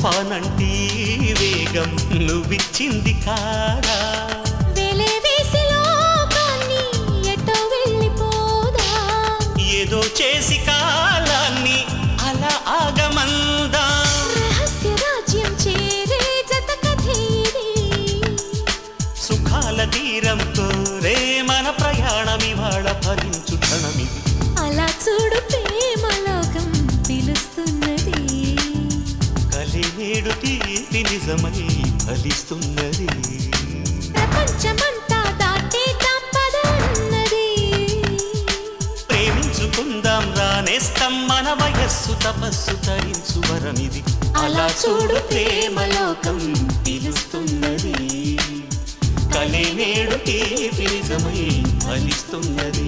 తుఫానంటి వేగం నువ్విచ్చింది కాదా ఏదో చేసి కాలాన్ని అలా ఆగమందా రహస్య రాజ్యం చేరే జత కథేరి సుఖాల తీరంతో రే మన ప్రయాణం ఇవాళ ఫలించు క్షణమిది అలా చూడు ప్రేమలోకం పిలుస్తున్నది కలినేడు తీపి నిజమై ఫలిస్తున్నది ప్రపంచమంతా దాటేద్దాం పదన్నది ప్రేమించుకుందాం రానేస్తాం మన వయస్సు తపస్సు తరించు వరమిది అలా చూడు ప్రేమలోకం పిలుస్తున్నది కలినేడు తీపి నిజమై ఫలిస్తున్నది